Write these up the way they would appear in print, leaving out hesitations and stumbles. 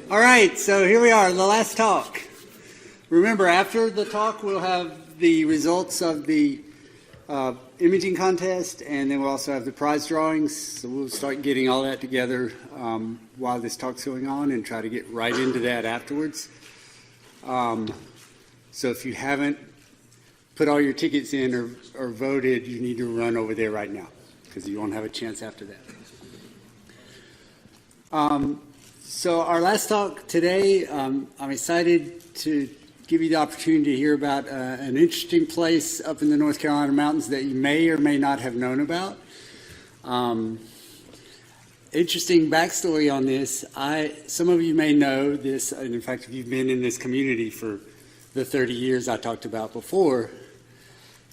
All right, so here we are, the last talk. Remember, after the talk, we'll have the results of the imaging contest, and then we'll also have the prize drawings. So we'll start getting all that together while this talk's going on and try to get right into that afterwards. So if you haven't put all your tickets in or voted, you need to run over there right now because you won't have a chance after that. So our last talk today, I'm excited to give you the opportunity to hear about an interesting place up in the North Carolina mountains that you may or may not have known about. Interesting backstory on this. Some of you may know this, and in fact, if you've been in this community for the 30 years I talked about before,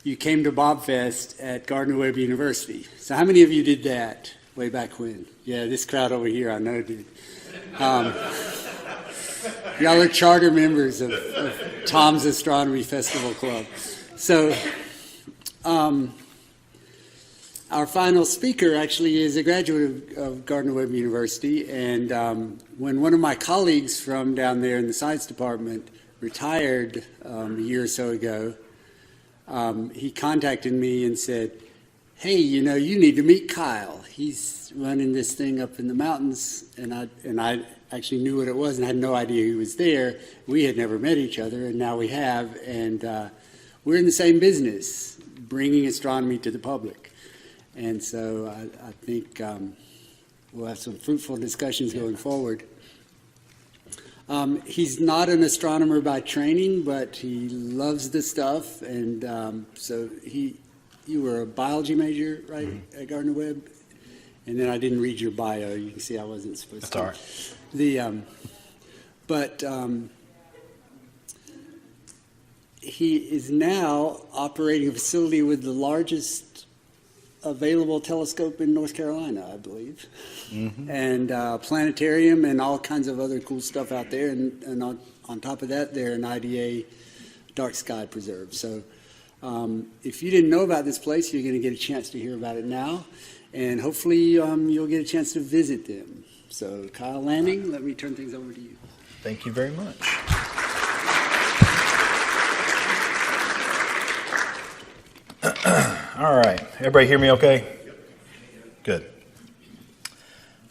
you came to Bobfest at Gardner-Webb University. So how many of you did that way back when? Yeah, this crowd over here I know did. Y'all are charter members of Tom's Astronomy Festival Club. So our final speaker actually is a graduate of Gardner-Webb University, and when one of my colleagues from down there in the science department retired a year or so ago, he contacted me and said, hey, you need to meet Kyle. He's running this thing up in the mountains, and I actually knew what it was and had no idea he was there. We had never met each other, and now we have, and we're in the same business, bringing astronomy to the public. And so I think we'll have some fruitful discussions going forward. He's not an astronomer by training, but he loves this stuff, and so you were a biology major, right, at Gardner-Webb? And then I didn't read your bio. You can see I wasn't supposed to. That's all right. But he is now operating a facility with the largest available telescope in North Carolina, I believe, and planetarium and all kinds of other cool stuff out there. And on top of that, they're an IDA dark sky preserve. So if you didn't know about this place, you're going to get a chance to hear about it now. And hopefully you'll get a chance to visit them. So Kyle Lanning, let me turn things over to you. Thank you very much. All right. Everybody hear me okay? Good.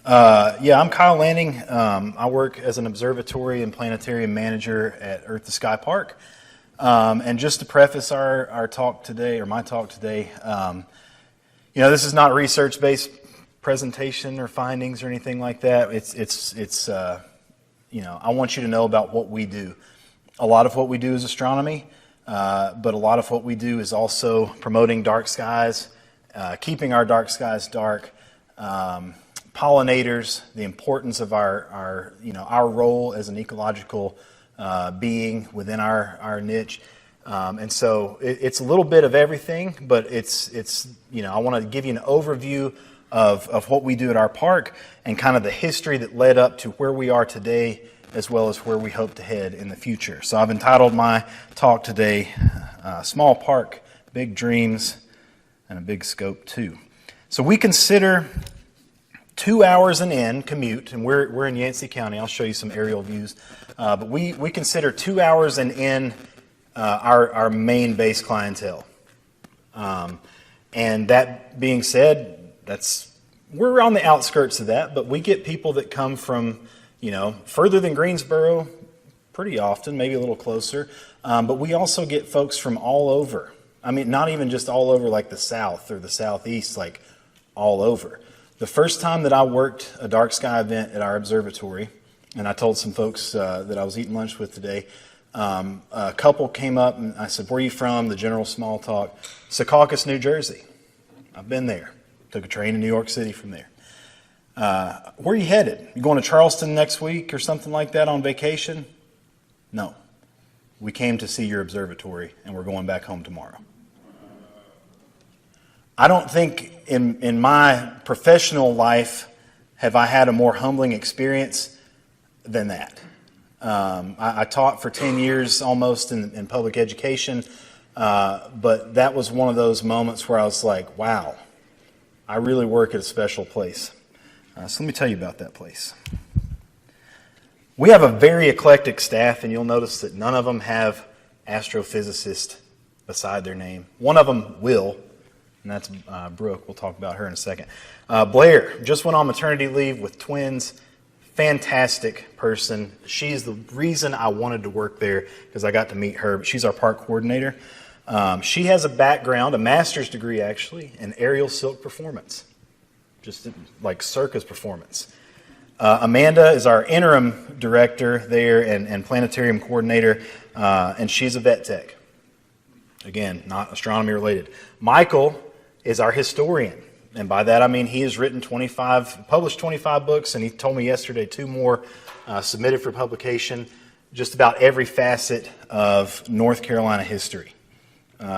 Yeah, I'm Kyle Lanning. I work as an observatory and planetarium manager at Earth to Sky Park. And just to preface our talk today, or my talk today, this is not a research-based presentation or findings or anything like that. It's I want you to know about what we do. A lot of what we do is astronomy, but a lot of what we do is also promoting dark skies, keeping our dark skies dark, pollinators, the importance of our role as an ecological being within our niche. And so it's a little bit of everything, but it's I want to give you an overview of what we do at our park and kind of the history that led up to where we are today, as well as where we hope to head in the future. So I've entitled my talk today, Small Park, Big Dreams, and a Big Scope Too. So we consider 2 hours an in commute, and we're in Yancey County. I'll show you some aerial views. But we consider 2 hours an in our main base clientele. And that being said, we're on the outskirts of that, but we get people that come from, further than Greensboro pretty often, maybe a little closer. But we also get folks from all over. I mean, not even just all over like the South or the Southeast, like all over. The first time that I worked a dark sky event at our observatory, and I told some folks that I was eating lunch with today, a couple came up and I said, where are you from? The general small talk. Secaucus, New Jersey. I've been there. Took a train to New York City from there. Where are you headed? You going to Charleston next week or something like that on vacation? No. We came to see your observatory and we're going back home tomorrow. I don't think in my professional life have I had a more humbling experience than that. I taught for 10 years almost in public education, but that was one of those moments where I was like, wow, I really work at a special place. So let me tell you about that place. We have a very eclectic staff, and you'll notice that none of them have astrophysicist beside their name. One of them will, and that's Brooke. We'll talk about her in a second. Blair just went on maternity leave with twins. Fantastic person. She's the reason I wanted to work there, because I got to meet her. But she's our park coordinator. She has a background, a master's degree actually, in aerial silk performance, just like circus performance. Amanda is our interim director there and planetarium coordinator, and she's a vet tech. Again, not astronomy related. Michael is our historian, and by that I mean he has published 25 books, and he told me yesterday 2 more submitted for publication, just about every facet of North Carolina history.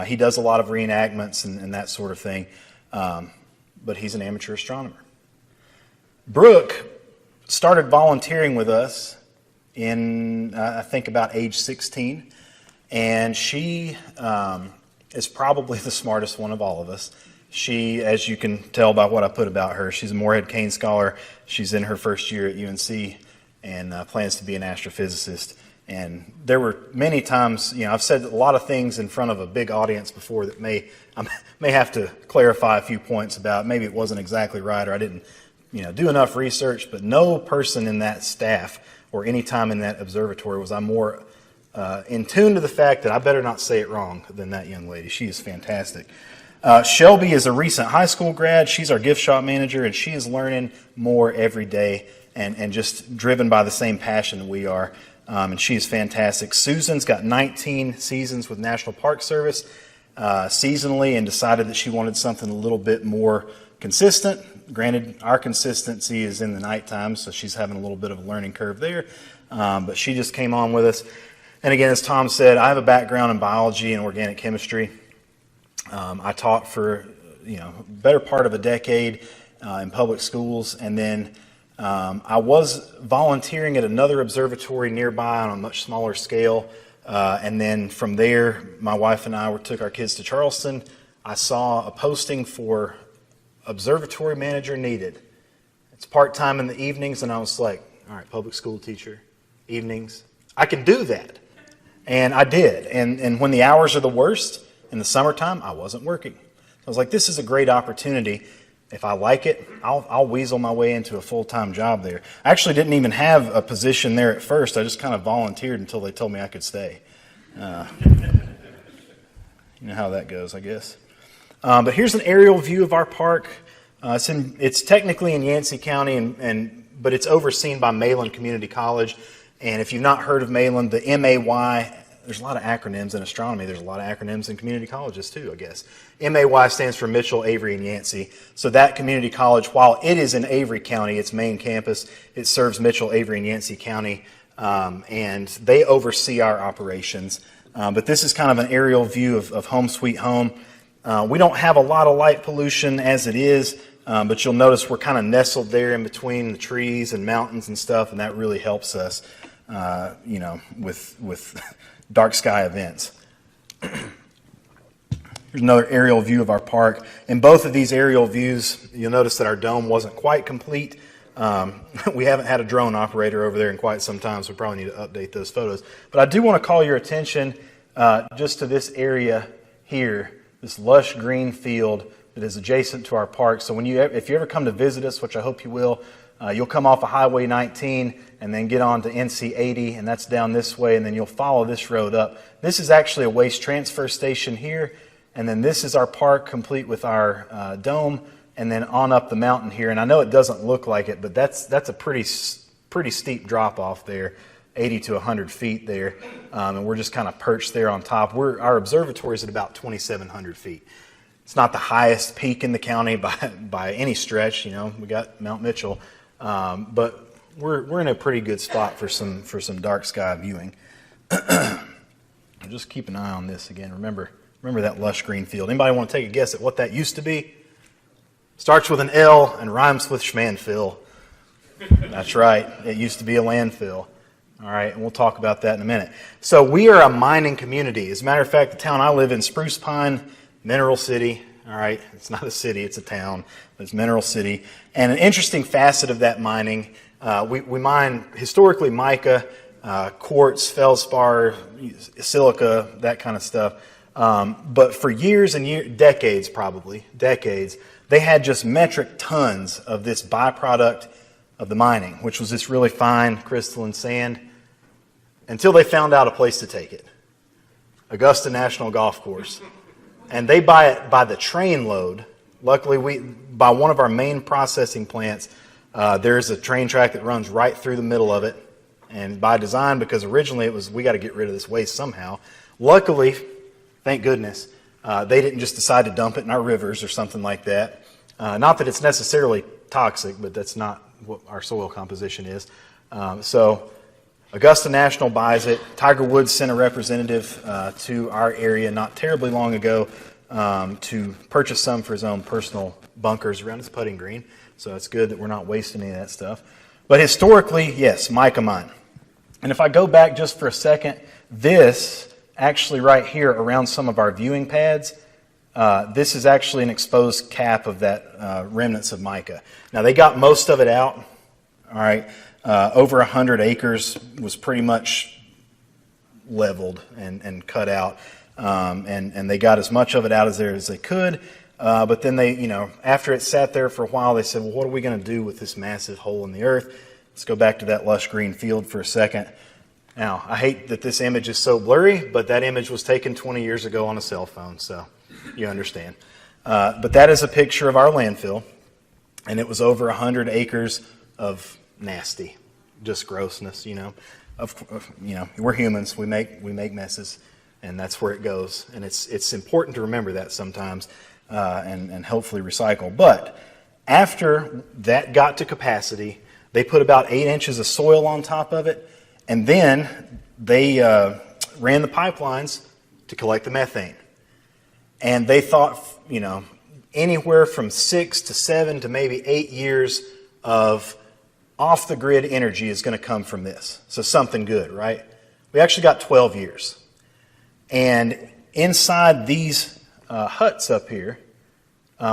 He does a lot of reenactments and that sort of thing, but he's an amateur astronomer. Brooke started volunteering with us in, I think, about age 16, and she is probably the smartest one of all of us. She, as you can tell by what I put about her, she's a Morehead Kane Scholar. She's in her first year at UNC and plans to be an astrophysicist. And there were many times, I've said a lot of things in front of a big audience before that I may have to clarify a few points about. Maybe it wasn't exactly right, or I didn't do enough research, but no person in that staff or any time in that observatory was I more in tune to the fact that I better not say it wrong than that young lady. She is fantastic. Shelby is a recent high school grad. She's our gift shop manager, and she is learning more every day and just driven by the same passion that we are. And she is fantastic. Susan's got 19 seasons with National Park Service seasonally, and decided that she wanted something a little bit more consistent. Granted, our consistency is in the nighttime, so she's having a little bit of a learning curve there. But she just came on with us. And again, as Tom said, I have a background in biology and organic chemistry. I taught for better part of a decade in public schools, and then I was volunteering at another observatory nearby on a much smaller scale. And then from there, my wife and I took our kids to Charleston. I saw a posting for observatory manager needed. It's part-time in the evenings, and I was like, all right, public school teacher, evenings, I can do that. And I did. And when the hours are the worst, in the summertime, I wasn't working. I was like, this is a great opportunity. If I like it, I'll weasel my way into a full-time job there. I actually didn't even have a position there at first. I just kind of volunteered until they told me I could stay. You know how that goes, I guess. But here's an aerial view of our park. It's technically in Yancey County, but it's overseen by Mayland Community College. And if you've not heard of Mayland, the MAY, there's a lot of acronyms in astronomy. There's a lot of acronyms in community colleges too, I guess. MAY stands for Mitchell, Avery, and Yancey. So that community college, while it is in Avery County, its main campus, it serves Mitchell, Avery, and Yancey County, and they oversee our operations. But this is kind of an aerial view of Home Sweet Home. We don't have a lot of light pollution as it is, but you'll notice we're kind of nestled there in between the trees and mountains and stuff, and that really helps us, with dark sky events. Here's another aerial view of our park. In both of these aerial views, you'll notice that our dome wasn't quite complete. We haven't had a drone operator over there in quite some time, so we probably need to update those photos. But I do want to call your attention just to this area here, this lush green field that is adjacent to our park. So if you ever come to visit us, which I hope you will, you'll come off of Highway 19 and then get on to NC 80, and that's down this way, and then you'll follow this road up. This is actually a waste transfer station here, and then this is our park complete with our dome, and then on up the mountain here. And I know it doesn't look like it, but that's a pretty steep drop off there, 80 to 100 feet there, and we're just kind of perched there on top. Our observatory is at about 2,700 feet. It's not the highest peak in the county by any stretch. We got Mount Mitchell, but we're in a pretty good spot for some dark sky viewing. Just keep an eye on this again. Remember that lush green field. Anybody want to take a guess at what that used to be? Starts with an L and rhymes with Schmanville. That's right. It used to be a landfill. All right, and we'll talk about that in a minute. So we are a mining community. As a matter of fact, the town I live in, Spruce Pine, Mineral City. All right, it's not a city, it's a town. It's Mineral City. And an interesting facet of that mining, We mine historically mica, quartz, feldspar, silica, that kind of stuff. But for years and years, decades, they had just metric tons of this byproduct of the mining, which was this really fine crystalline sand, until they found out a place to take it. Augusta National Golf Course. And they buy it by the train load. Luckily, by one of our main processing plants, there's a train track that runs right through the middle of it. And by design, because originally it was, we got to get rid of this waste somehow. Luckily, thank goodness, they didn't just decide to dump it in our rivers or something like that. Not that it's necessarily toxic, but that's not what our soil composition is. So Augusta National buys it. Tiger Woods sent a representative to our area not terribly long ago to purchase some for his own personal bunkers around his putting green. So it's good that we're not wasting any of that stuff. But historically, yes, mica mine. And if I go back just for a second, this actually right here around some of our viewing pads, this is actually an exposed cap of that remnants of mica. Now they got most of it out, all right. Over 100 acres was pretty much leveled and cut out, and they got as much of it out as they could. But then they, after it sat there for a while, they said, well, what are we going to do with this massive hole in the earth? Let's go back to that lush green field for a second. Now, I hate that this image is so blurry, but that image was taken 20 years ago on a cell phone, so you understand. But that is a picture of our landfill, and it was over 100 acres of nasty, just grossness, we're humans, we make messes, and that's where it goes. And it's important to remember that sometimes, and hopefully recycle. But after that got to capacity, they put about 8 inches of soil on top of it, and then they ran the pipelines to collect the methane. And they thought, anywhere from 6 to 7 to maybe 8 years of off-the-grid energy is going to come from this. So something good, right? We actually got 12 years. And inside these huts up here,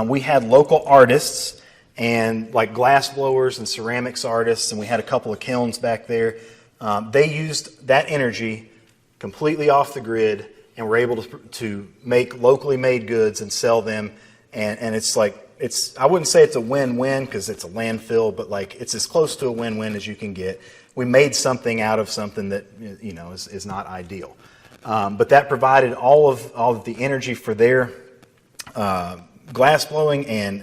we had local artists and like glass blowers and ceramics artists, and we had a couple of kilns back there. They used that energy completely off the grid and were able to make locally made goods and sell them. And it's like, I wouldn't say it's a win-win because it's a landfill, but like it's as close to a win-win as you can get. We made something out of something that is not ideal, but that provided all of the energy for their glass blowing and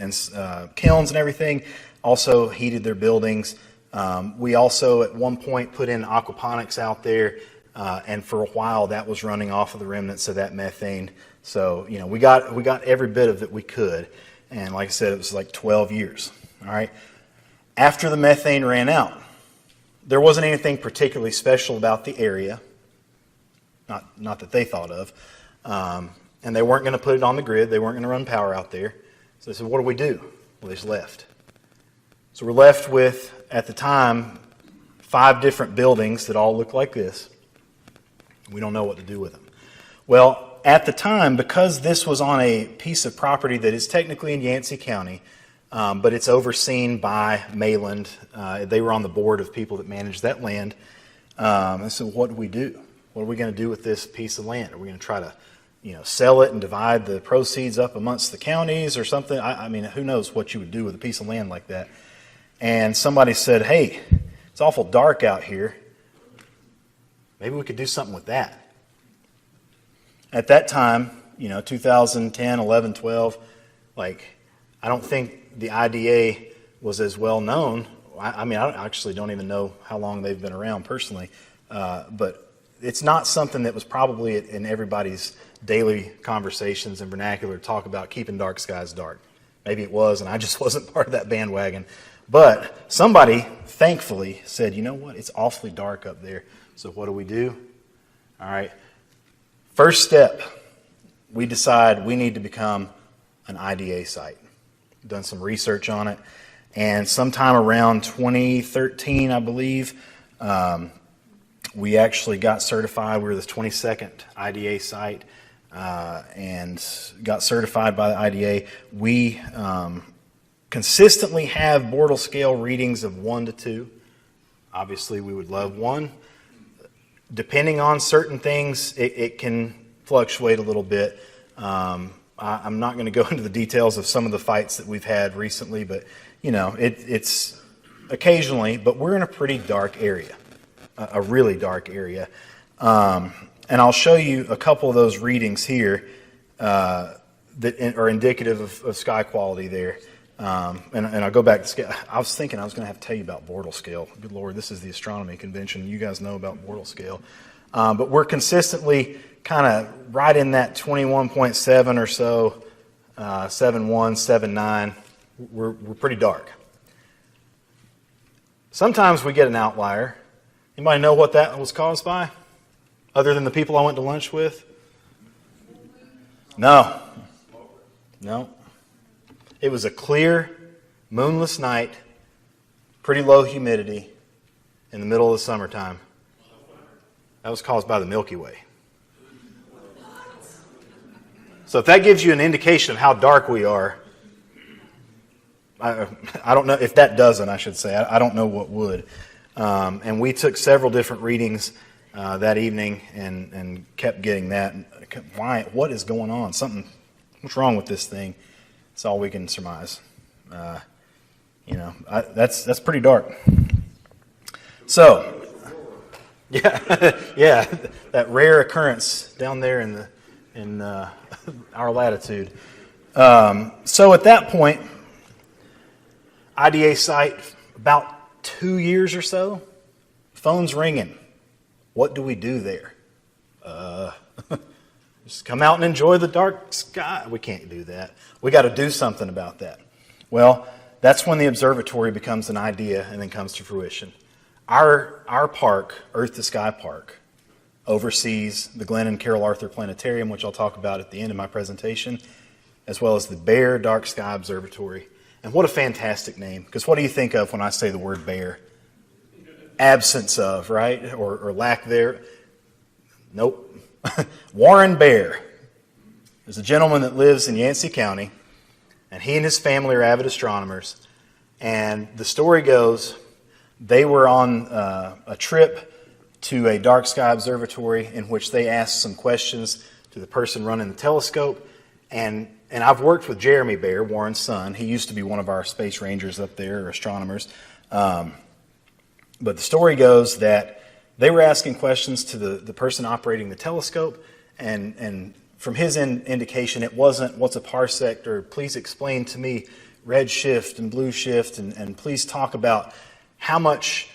kilns and everything. Also heated their buildings. We also at one point put in aquaponics out there, and for a while that was running off of the remnants of that methane. So we got every bit of it we could. And like I said, it was like 12 years. All right. After the methane ran out, there wasn't anything particularly special about the area, not that they thought of, and they weren't going to put it on the grid. They weren't going to run power out there. So they said, what do we do? Well, they just left. So we're left with, at the time, 5 different buildings that all look like this. We don't know what to do with them. Well, at the time, because this was on a piece of property that is technically in Yancey County, but it's overseen by Mayland. They were on the board of people that managed that land. And so what do we do? What are we going to do with this piece of land? Are we going to try to, sell it and divide the proceeds up amongst the counties or something? I mean, who knows what you would do with a piece of land like that? And somebody said, hey, it's awful dark out here. Maybe we could do something with that. At that time, 2010, 11, 12, I don't think the IDA was as well known. I actually don't even know how long they've been around personally. But it's not something that was probably in everybody's daily conversations and vernacular talk about keeping dark skies dark. Maybe it was, and I just wasn't part of that bandwagon. But somebody, thankfully, said, you know what, it's awfully dark up there. So what do? All right. First step, we decide we need to become an IDA site. Done some research on it, and sometime around 2013, I believe, we actually got certified. We were the 22nd IDA site, and got certified by the IDA. We consistently have Bortle scale readings of 1 to 2. Obviously, we would love one. Depending on certain things, it can fluctuate a little bit. I'm not going to go into the details of some of the fights that we've had recently, but it's occasionally. But we're in a pretty dark area, a really dark area, and I'll show you a couple of those readings here that are indicative of sky quality there. And I'll go back to scale. I was thinking I was going to have to tell you about Bortle scale. Good Lord, this is the astronomy convention. You guys know about Bortle scale. But we're consistently kind of right in that 21.7 or so, 7.1, 7.9. We're pretty dark. Sometimes we get an outlier. Anybody know what that was caused by? Other than the people I went to lunch with? No. It was a clear, moonless night, pretty low humidity in the middle of the summertime. That was caused by the Milky Way. So if that gives you an indication of how dark we are, I don't know if that doesn't, I should say. I don't know what would. And we took several different readings that evening and kept getting that. Why? What is going on? What's wrong with this thing? That's all we can surmise. That's pretty dark. So, yeah, that rare occurrence down there in our latitude. So at that point, IDA site, about 2 years or so, phone's ringing. What do we do there? Just come out and enjoy the dark sky. We can't do that. We got to do something about that. Well, that's when the observatory becomes an idea and then comes to fruition. Our park, Earth to Sky Park, oversees the Glenn and Carol Arthur Planetarium, which I'll talk about at the end of my presentation, as well as the Bear Dark Sky Observatory. And what a fantastic name, because what do you think of when I say the word bear? Absence of, right? Or lack there. Nope. Warren Bear is a gentleman that lives in Yancey County, and he and his family are avid astronomers. And the story goes, they were on a trip to a dark sky observatory in which they asked some questions to the person running the telescope. And I've worked with Jeremy Bear, Warren's son. He used to be one of our space rangers up there, or astronomers. But the story goes that they were asking questions to the person operating the telescope, and from his indication, it wasn't what's a parsec, or please explain to me red shift and blue shift, and please talk about how much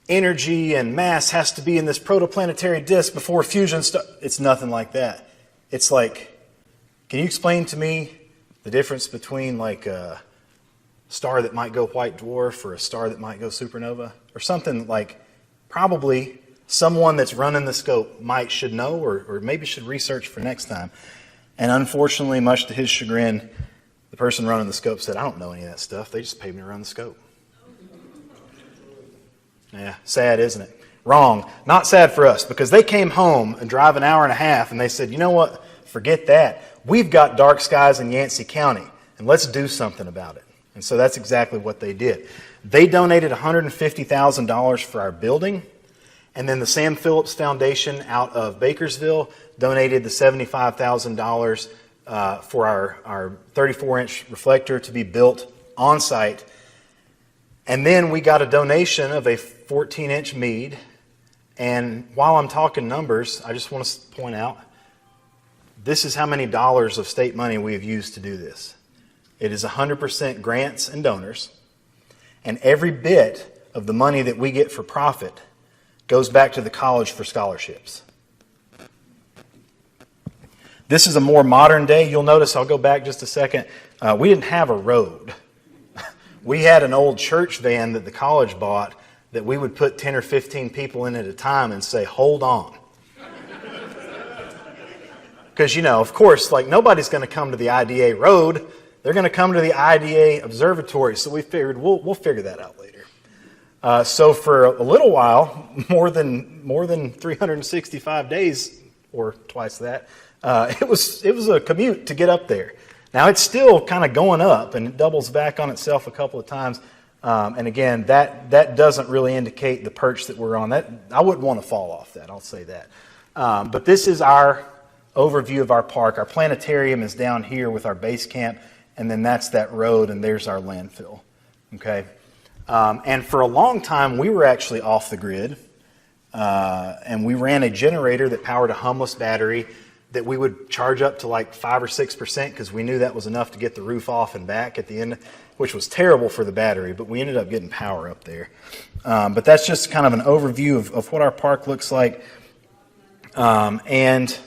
energy and mass has to be in this protoplanetary disk before fusion starts. It's nothing like that. It's like, can you explain to me the difference between like a star that might go white dwarf or a star that might go supernova, or something like probably someone that's running the scope should know, or maybe should research for next time. And unfortunately, much to his chagrin, the person running the scope said, I don't know any of that stuff. They just paid me to run the scope. Yeah, sad, isn't it? Wrong. Not sad for us, because they came home and drive an hour and a half, and they said, you know what? Forget that. We've got dark skies in Yancey County, and let's do something about it. And so that's exactly what they did. They donated $150,000 for our building, and then the Sam Phillips Foundation out of Bakersville donated the $75,000 for our 34-inch reflector to be built on site. And then we got a donation of a 14-inch Meade. And while I'm talking numbers, I just want to point out, this is how many dollars of state money we have used to do this. It is 100% grants and donors. And every bit of the money that we get for profit goes back to the college for scholarships. This is a more modern day. You'll notice, I'll go back just a second, we didn't have a road. We had an old church van that the college bought that we would put 10 or 15 people in at a time and say, hold on. Because, of course, like nobody's going to come to the IDA road. They're going to come to the IDA observatory. So we figured we'll figure that out later. So for a little while, more than 365 days, or twice that, it was a commute to get up there. Now it's still kind of going up, and it doubles back on itself a couple of times. And again, that doesn't really indicate the perch that we're on. That I wouldn't want to fall off that, I'll say that. But this is our overview of our park. Our planetarium is down here with our base camp, and then that's that road, and there's our landfill. Okay? And for a long time, we were actually off the grid, and we ran a generator that powered a humbless battery that we would charge up to like 5 or 6% because we knew that was enough to get the roof off and back at the end, which was terrible for the battery, but we ended up getting power up there. But that's just kind of an overview of what our park looks like. And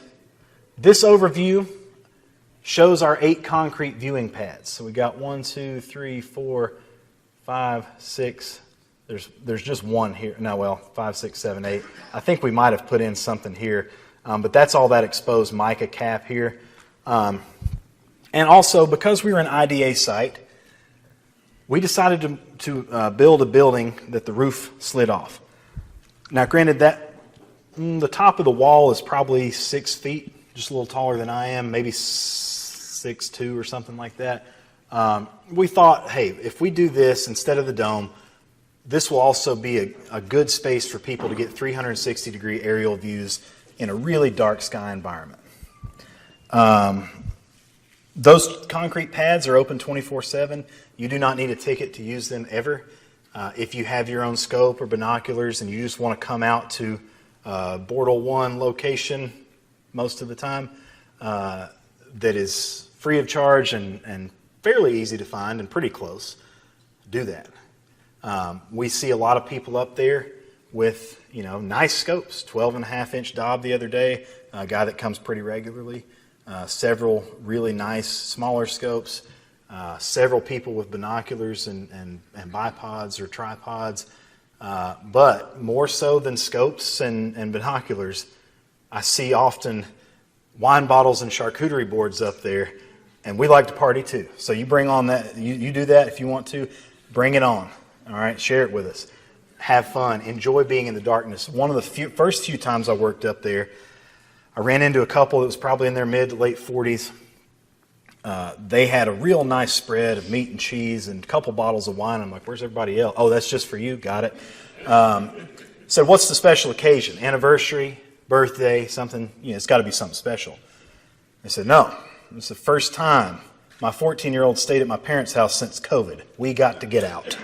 this overview shows our 8 concrete viewing pads. So we got 1, 2, 3, 4, 5, 6. There's just one here. No, well, 5, 6, 7, 8. I think we might have put in something here. But that's all that exposed mica cap here. And also, because we were an IDA site, we decided to build a building that the roof slid off. Now, granted, that the top of the wall is probably 6 feet, just a little taller than I am, maybe 6'2" or something like that. We thought, hey, if we do this instead of the dome, this will also be a good space for people to get 360-degree aerial views in a really dark sky environment. Those concrete pads are open 24/7. You do not need a ticket to use them ever. If you have your own scope or binoculars and you just want to come out to Bortle 1 location most of the time, that is free of charge and fairly easy to find and pretty close, do that. We see a lot of people up there with nice scopes. 12.5-inch Dob the other day, a guy that comes pretty regularly. Several really nice smaller scopes. Several people with binoculars and bipods or tripods. But more so than scopes and binoculars, I see often wine bottles and charcuterie boards up there, and we like to party too. So you bring on that, you do that if you want to, bring it on. All right, share it with us. Have fun. Enjoy being in the darkness. One of the first few times I worked up there, I ran into a couple that was probably in their mid to late 40s. They had a real nice spread of meat and cheese and a couple bottles of wine. I'm like, where's everybody else? Oh, that's just for you. Got it. So what's the special occasion? Anniversary, birthday, something? It's got to be something special. I said, no. It's the first time my 14-year-old stayed at my parents' house since COVID. We got to get out.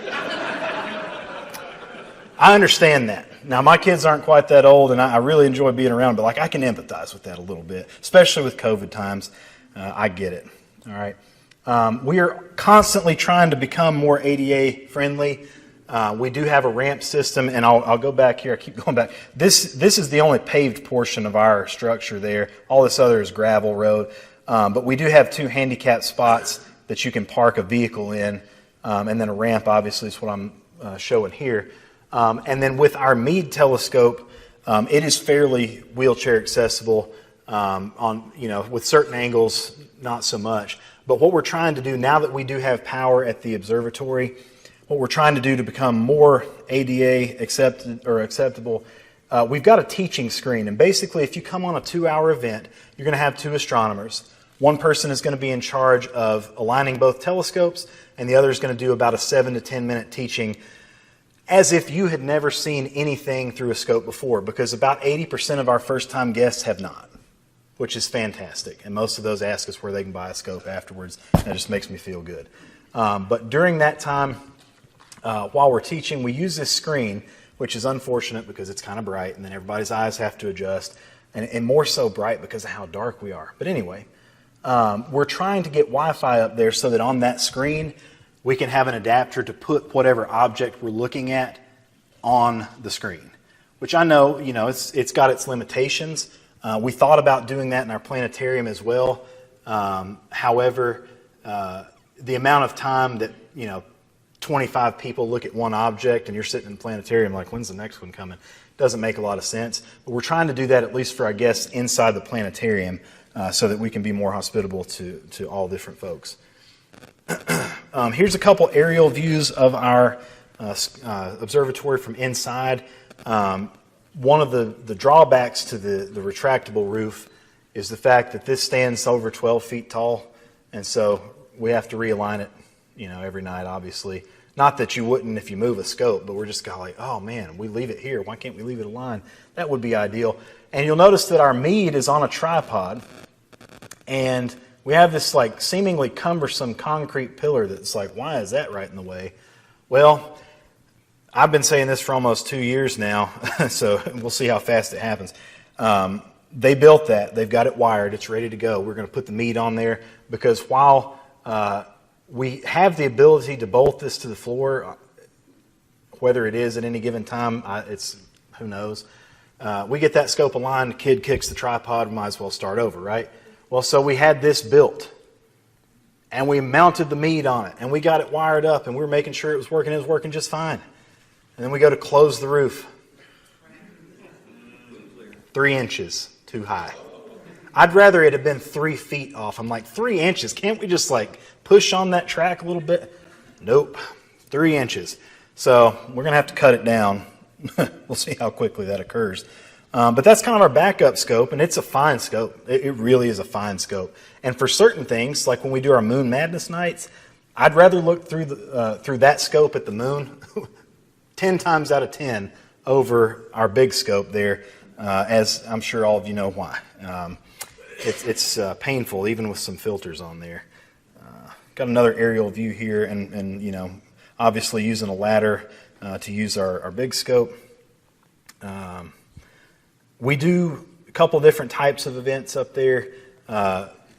I understand that. Now, my kids aren't quite that old, and I really enjoy being around, but I can empathize with that a little bit, especially with COVID times. I get it. All right. We are constantly trying to become more ADA friendly. We do have a ramp system, and I'll go back here. I keep going back. This is the only paved portion of our structure there. All this other is gravel road. But we do have 2 handicap spots that you can park a vehicle in, and then a ramp, obviously, is what I'm showing here. And then with our Meade telescope, it is fairly wheelchair accessible. With certain angles, not so much. But what we're trying to do now that we do have power at the observatory, what we're trying to do to become more ADA acceptable, we've got a teaching screen. And basically, if you come on a 2-hour event, you're going to have 2 astronomers. One person is going to be in charge of aligning both telescopes, and the other is going to do about a 7 to 10 minute teaching as if you had never seen anything through a scope before, because about 80% of our first-time guests have not, which is fantastic. And most of those ask us where they can buy a scope afterwards. That just makes me feel good. But during that time, while we're teaching, we use this screen, which is unfortunate because it's kind of bright, and then everybody's eyes have to adjust, and more so bright because of how dark we are. But anyway, we're trying to get Wi-Fi up there so that on that screen, we can have an adapter to put whatever object we're looking at on the screen, which I know, it's got its limitations. We thought about doing that in our planetarium as well. However, the amount of time that, 25 people look at one object and you're sitting in the planetarium like, when's the next one coming? Doesn't make a lot of sense. But we're trying to do that at least for our guests inside the planetarium so that we can be more hospitable to all different folks. Here's a couple aerial views of our observatory from inside. One of the drawbacks to the retractable roof is the fact that this stands over 12 feet tall, and so we have to realign it, every night, obviously. Not that you wouldn't if you move a scope, but we're just kind of like, oh man, we leave it here. Why can't we leave it aligned? That would be ideal. And you'll notice that our mead is on a tripod, and we have this like seemingly cumbersome concrete pillar that's like, why is that right in the way? Well, I've been saying this for almost 2 years now, so we'll see how fast it happens. They built that. They've got it wired. It's ready to go. We're going to put the mead on there because while we have the ability to bolt this to the floor, whether it is at any given time, it's who knows. We get that scope aligned, the kid kicks the tripod, we might as well start over, right? Well, so we had this built, and we mounted the mead on it, and we got it wired up, and we were making sure it was working just fine. And then we go to close the roof. 3 inches too high. I'd rather it have been 3 feet off. I'm like, 3 inches, can't we just like push on that track a little bit? Nope, 3 inches. So we're going to have to cut it down. We'll see how quickly that occurs. But that's kind of our backup scope, and it's a fine scope. It really is a fine scope. And for certain things, like when we do our Moon Madness nights, I'd rather look through that scope at the moon 10 times out of 10 over our big scope there, as I'm sure all of you know why. It's painful, even with some filters on there. Got another aerial view here, and you know, obviously using a ladder to use our big scope. We do a couple different types of events up there.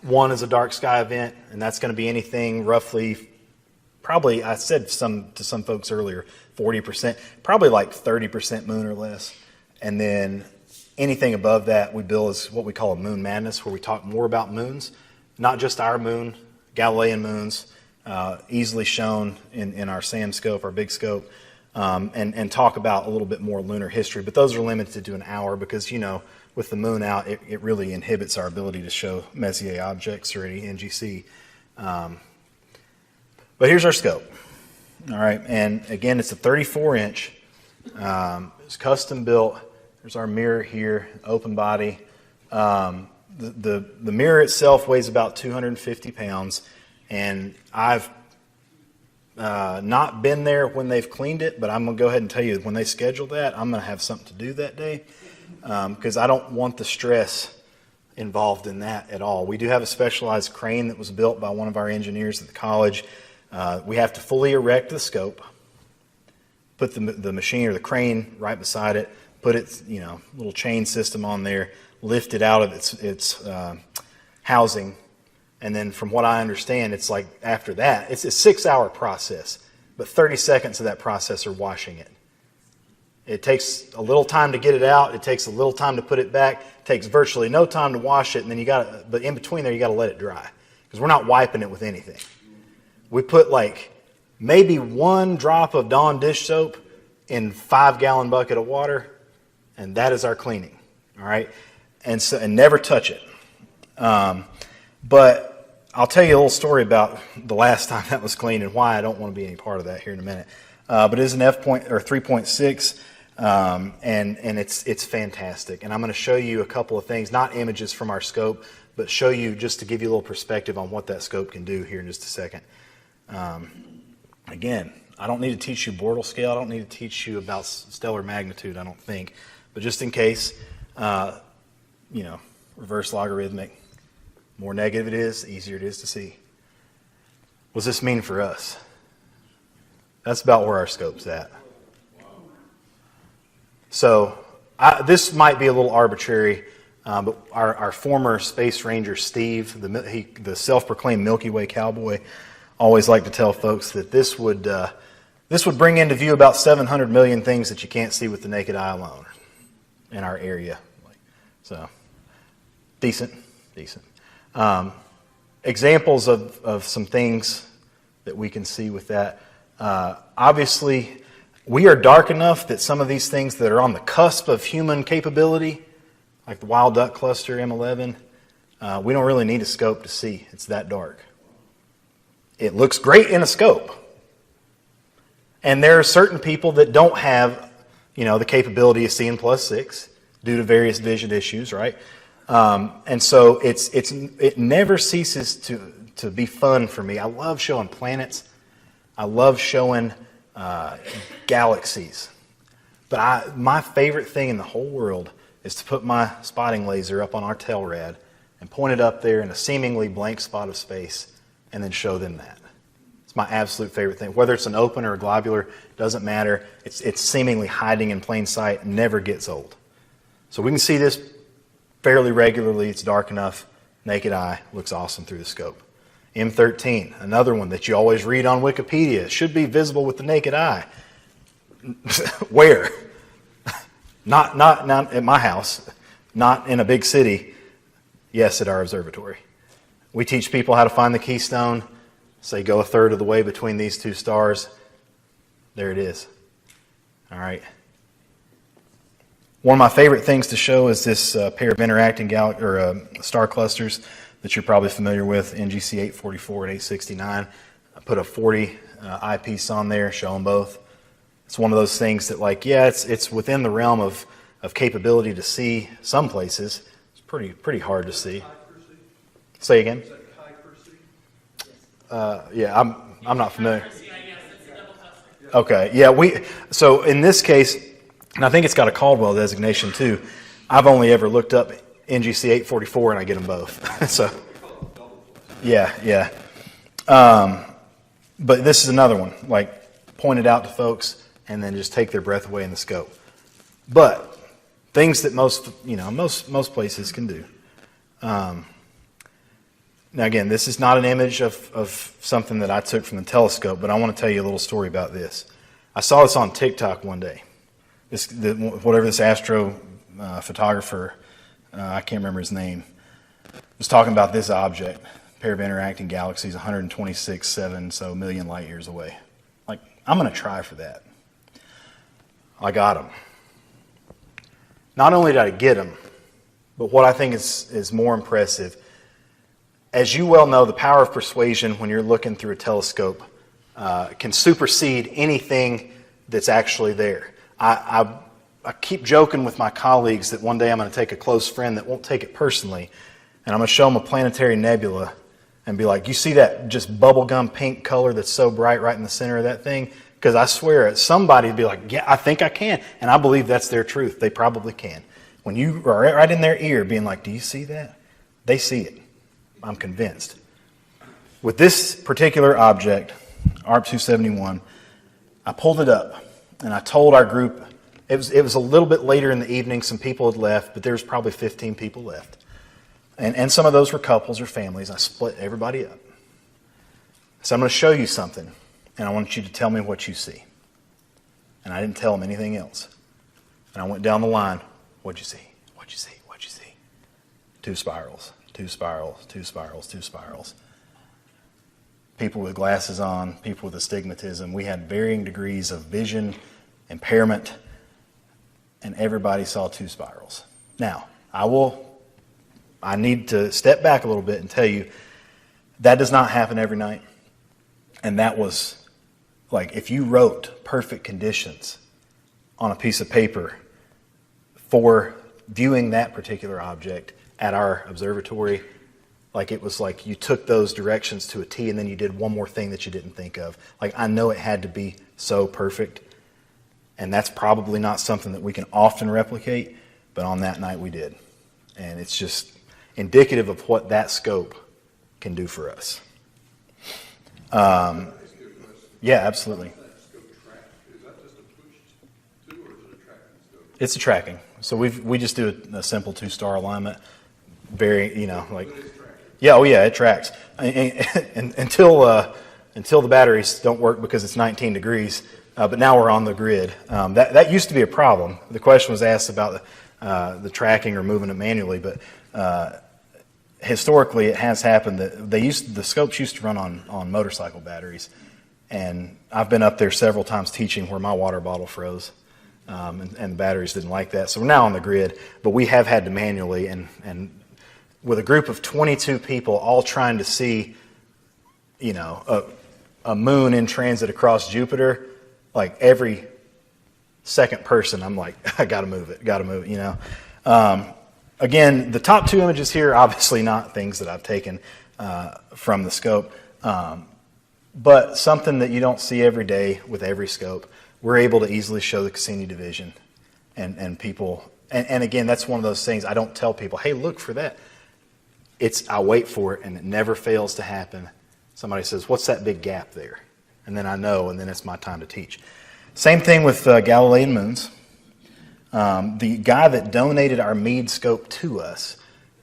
One is a dark sky event, and that's going to be anything roughly, probably, I said to some folks earlier, 40%, probably like 30% moon or less. And then anything above that we bill as what we call a moon madness, where we talk more about moons, not just our moon, Galilean moons, easily shown in our SAM scope, our big scope, and talk about a little bit more lunar history. But those are limited to an hour because, you know, with the moon out, it really inhibits our ability to show Messier objects or any NGC. But here's our scope. All right, and again, it's a 34-inch. It's custom built. There's our mirror here, open body. The mirror itself weighs about 250 pounds, and I've not been there when they've cleaned it, but I'm going to go ahead and tell you, when they schedule that, I'm going to have something to do that day because I don't want the stress involved in that at all. We do have a specialized crane that was built by one of our engineers at the college. We have to fully erect the scope, put the machine or the crane right beside it, put its little chain system on there, lift it out of its housing, and then from what I understand, it's like after that, it's a 6-hour process, but 30 seconds of that process are washing it. It takes a little time to get it out. It takes a little time to put it back. It takes virtually no time to wash it, and then but in between there, you got to let it dry because we're not wiping it with anything. We put like maybe 1 drop of Dawn dish soap in 5-gallon bucket of water, and that is our cleaning. All right, and never touch it. But I'll tell you a little story about the last time that was cleaned and why I don't want to be any part of that here in a minute. But it is an 3.6, and it's fantastic. And I'm going to show you a couple of things, not images from our scope, but show you just to give you a little perspective on what that scope can do here in just a second. Again, I don't need to teach you Bortle scale. I don't need to teach you about stellar magnitude, I don't think. But just in case, reverse logarithmic. More negative it is, the easier it is to see. What does this mean for us? That's about where our scope's at. So this might be a little arbitrary, but our former Space Ranger Steve, the self-proclaimed Milky Way cowboy, always liked to tell folks that this would bring into view about 700 million things that you can't see with the naked eye alone in our area. So decent. Examples of some things that we can see with that. Obviously, we are dark enough that some of these things that are on the cusp of human capability, like the wild duck cluster M11, we don't really need a scope to see. It's that dark. It looks great in a scope. And there are certain people that don't have, the capability of seeing +6 due to various vision issues, right? And so it never ceases to be fun for me. I love showing planets. I love showing galaxies. But my favorite thing in the whole world is to put my spotting laser up on our tail rad and point it up there in a seemingly blank spot of space and then show them that. It's my absolute favorite thing. Whether it's an open or a globular, doesn't matter. It's seemingly hiding in plain sight, never gets old. So we can see this fairly regularly. It's dark enough. Naked eye looks awesome through the scope. M13, another one that you always read on Wikipedia. It should be visible with the naked eye. Where? Not at my house, not in a big city. Yes, at our observatory. We teach people how to find the keystone. Say go a third of the way between these two stars. There it is. All right. One of my favorite things to show is this pair of interacting star clusters that you're probably familiar with, NGC 844 and 869. I put a 40 eyepiece on there, show them both. It's one of those things that, like, yeah, it's within the realm of capability to see some places. It's pretty hard to see. Say again? Yeah, I'm not familiar. Okay, yeah, so in this case, and I think it's got a Caldwell designation too. I've only ever looked up NGC 844 and I get them both. So, yeah. But this is another one, like, point it out to folks and then just take their breath away in the scope. But things that most places can do. Now again, this is not an image of something that I took from the telescope, but I want to tell you a little story about this. I saw this on TikTok one day. This astro photographer, I can't remember his name, was talking about this object, a pair of interacting galaxies, 126.7 million light years away. Like, I'm going to try for that. I got him. Not only did I get him, but what I think is more impressive, as you well know, the power of persuasion when you're looking through a telescope can supersede anything that's actually there. I keep joking with my colleagues that one day I'm going to take a close friend that won't take it personally, and I'm going to show them a planetary nebula and be like, you see that just bubblegum pink color that's so bright right in the center of that thing? Because I swear, somebody would be like, yeah, I think I can. And I believe that's their truth. They probably can. When you are right in their ear being like, do you see that? They see it. I'm convinced. With this particular object, ARP 271, I pulled it up and I told our group, it was a little bit later in the evening, some people had left, but there was probably 15 people left. And some of those were couples or families. I split everybody up. So I'm going to show you something, and I want you to tell me what you see. And I didn't tell them anything else. And I went down the line, what'd you see? What'd you see? What'd you see? 2 spirals, 2 spirals, 2 spirals, 2 spirals. People with glasses on, people with astigmatism. We had varying degrees of vision, impairment, and everybody saw 2 spirals. Now, I need to step back a little bit and tell you that does not happen every night. And that was like, if you wrote perfect conditions on a piece of paper for viewing that particular object at our observatory, like it was like you took those directions to a T and then you did one more thing that you didn't think of. Like, I know it had to be so perfect. And that's probably not something that we can often replicate, but on that night we did. And it's just indicative of what that scope can do for us. Yeah, absolutely. It's a tracking. So we just do a simple 2-star alignment. Very, like, yeah, oh yeah, it tracks. And until the batteries don't work because it's 19 degrees. But now we're on the grid. That used to be a problem. The question was asked about the tracking or moving it manually, but historically it has happened that the scopes used to run on motorcycle batteries, and I've been up there several times teaching where my water bottle froze, and the batteries didn't like that. So we're now on the grid, but we have had to manually, and with a group of 22 people all trying to see, a moon in transit across Jupiter. Like, every second person, I'm like, I got to move it. Again, the top 2 images here, obviously not things that I've taken from the scope. but something that you don't see every day with every scope. We're able to easily show the Cassini division, and people, and again, that's one of those things I don't tell people, hey, look for that. I wait for it, and it never fails to happen. Somebody says, what's that big gap there? And then I know, and then it's my time to teach. Same thing with Galilean moons. The guy that donated our Meade scope to us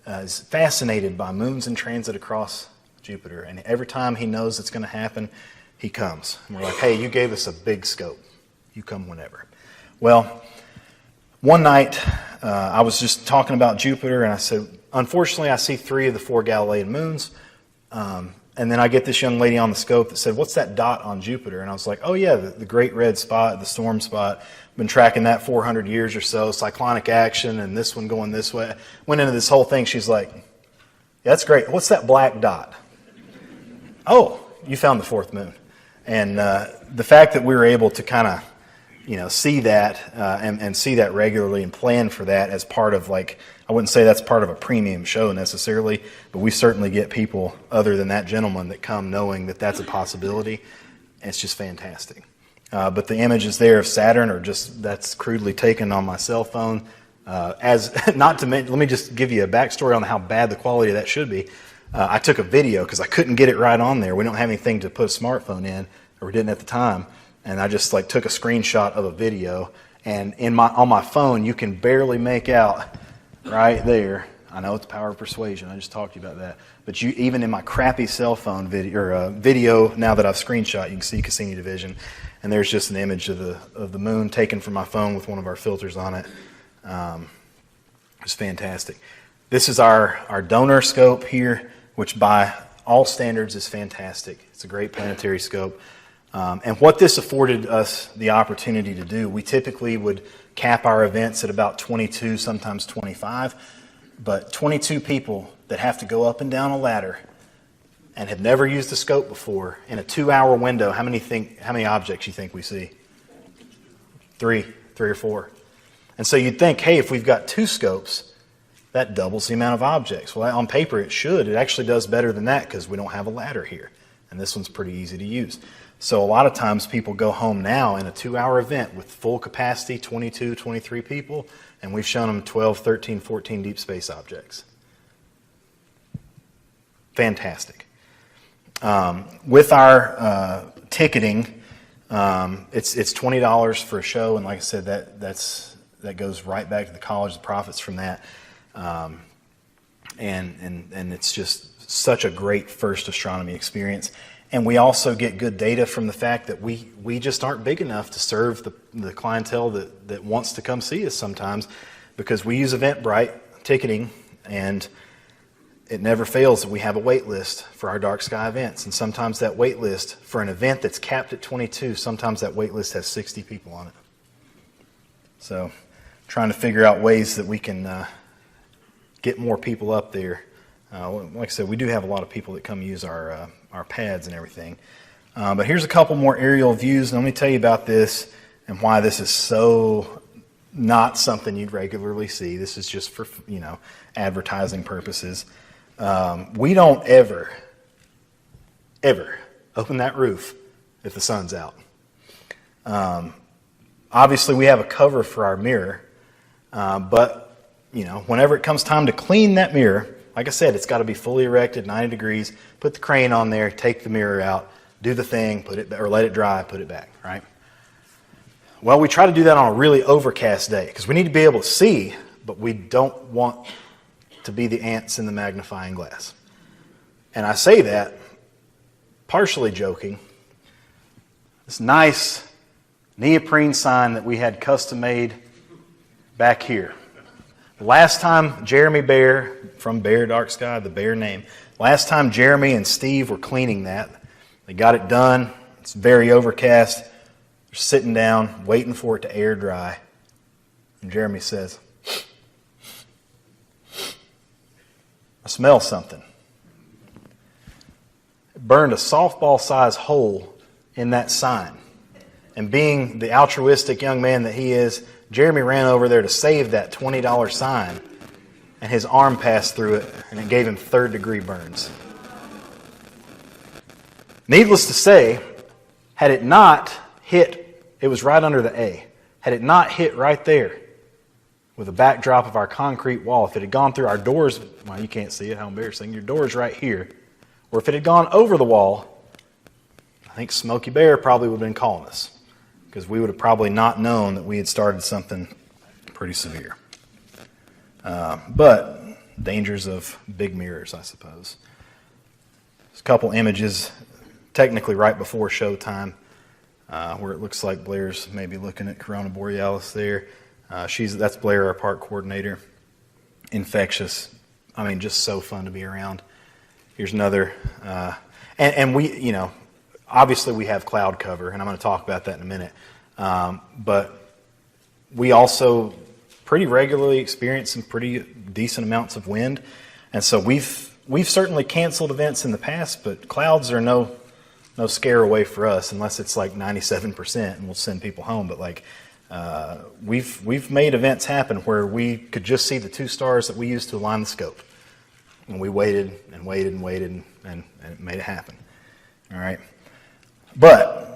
is fascinated by moons in transit across Jupiter. And every time he knows it's going to happen, he comes. And we're like, hey, you gave us a big scope. You come whenever. Well, one night I was just talking about Jupiter, and I said, unfortunately, I see 3 of the 4 Galilean moons. And then I get this young lady on the scope that said, what's that dot on Jupiter? And I was like, oh yeah, the great red spot, the storm spot. Been tracking that 400 years or so, cyclonic action, and this one going this way. Went into this whole thing. She's like, yeah, that's great. What's that black dot? Oh, you found the 4th moon. And the fact that we were able to kind of, see that and see that regularly and plan for that as part of, like, I wouldn't say that's part of a premium show necessarily, but we certainly get people other than that gentleman that come knowing that that's a possibility. And it's just fantastic. But the images there of Saturn are that's crudely taken on my cell phone. Let me just give you a backstory on how bad the quality of that should be. I took a video because I couldn't get it right on there. We don't have anything to put a smartphone in, or we didn't at the time. And I just took a screenshot of a video, and on my phone you can barely make out right there. I know it's the power of persuasion. I just talked to you about that. But even in my crappy cell phone video, now that I've screenshot, you can see Cassini division, and there's just an image of the moon taken from my phone with one of our filters on it. It's fantastic. This is our donor scope here, which by all standards is fantastic. It's a great planetary scope. And what this afforded us the opportunity to do, we typically would cap our events at about 22, sometimes 25. But 22 people that have to go up and down a ladder and have never used the scope before in a 2-hour window, how many objects you think we see? 3 or 4. And so you'd think, hey, if we've got 2 scopes, that doubles the amount of objects. Well, on paper it should. It actually does better than that because we don't have a ladder here. And this one's pretty easy to use. So a lot of times people go home now in a 2-hour event with full capacity, 22, 23 people, and we've shown them 12, 13, 14 deep space objects. Fantastic. With our ticketing, it's $20 for a show, and like I said, that goes right back to the college, the profits from that. And it's just such a great first astronomy experience. And we also get good data from the fact that we just aren't big enough to serve the clientele that wants to come see us sometimes, because we use Eventbrite ticketing, and it never fails that we have a wait list for our dark sky events. And sometimes that wait list for an event that's capped at 22, sometimes that wait list has 60 people on it. So trying to figure out ways that we can get more people up there. Like I said, we do have a lot of people that come use our pads and everything. But here's a couple more aerial views, and let me tell you about this and why this is so not something you'd regularly see. This is just for advertising purposes. We don't ever open that roof if the sun's out. Obviously, we have a cover for our mirror, but whenever it comes time to clean that mirror, like I said, it's got to be fully erected, 90 degrees. Put the crane on there, take the mirror out, do the thing, put it or let it dry, put it back, right? Well, we try to do that on a really overcast day because we need to be able to see, but we don't want to be the ants in the magnifying glass. And I say that partially joking. This nice neoprene sign that we had custom made back here. Last time Jeremy Bear, from Bear Dark Sky, the Bear name, last time Jeremy and Steve were cleaning that, they got it done. It's very overcast. They're sitting down, waiting for it to air dry. And Jeremy says, I smell something. It burned a softball-sized hole in that sign. And being the altruistic young man that he is, Jeremy ran over there to save that $20 sign, and his arm passed through it, and it gave him third-degree burns. Needless to say, had it not hit, it was right under the A. Had it not hit right there with a backdrop of our concrete wall, if it had gone through our doors, well, you can't see it, how embarrassing, your door's right here, or if it had gone over the wall, I think Smokey Bear probably would have been calling us, because we would have probably not known that we had started something pretty severe. But dangers of big mirrors, I suppose. There's a couple images, technically right before showtime, where it looks like Blair's maybe looking at Corona Borealis there. That's Blair, our park coordinator. Infectious. I mean, just so fun to be around. Here's another. And we, obviously we have cloud cover, and I'm going to talk about that in a minute. But we also pretty regularly experience some pretty decent amounts of wind. And so we've certainly canceled events in the past, but clouds are no scare away for us unless it's like 97% and we'll send people home. But we've made events happen where we could just see the two stars that we used to align the scope. And we waited and waited and waited and it made it happen. All right. But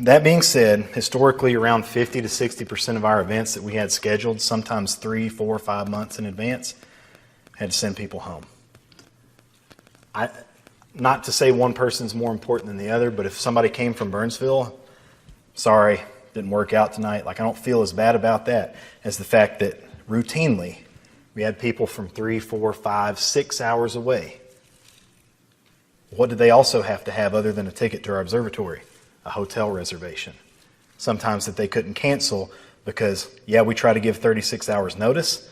that being said, historically around 50 to 60% of our events that we had scheduled, sometimes 3, 4, 5 months in advance, had to send people home. Not to say one person's more important than the other, but if somebody came from Burnsville, sorry, didn't work out tonight. I don't feel as bad about that as the fact that routinely we had people from 3, 4, 5, 6 hours away. What did they also have to have other than a ticket to our observatory? A hotel reservation. Sometimes that they couldn't cancel because, we try to give 36 hours notice,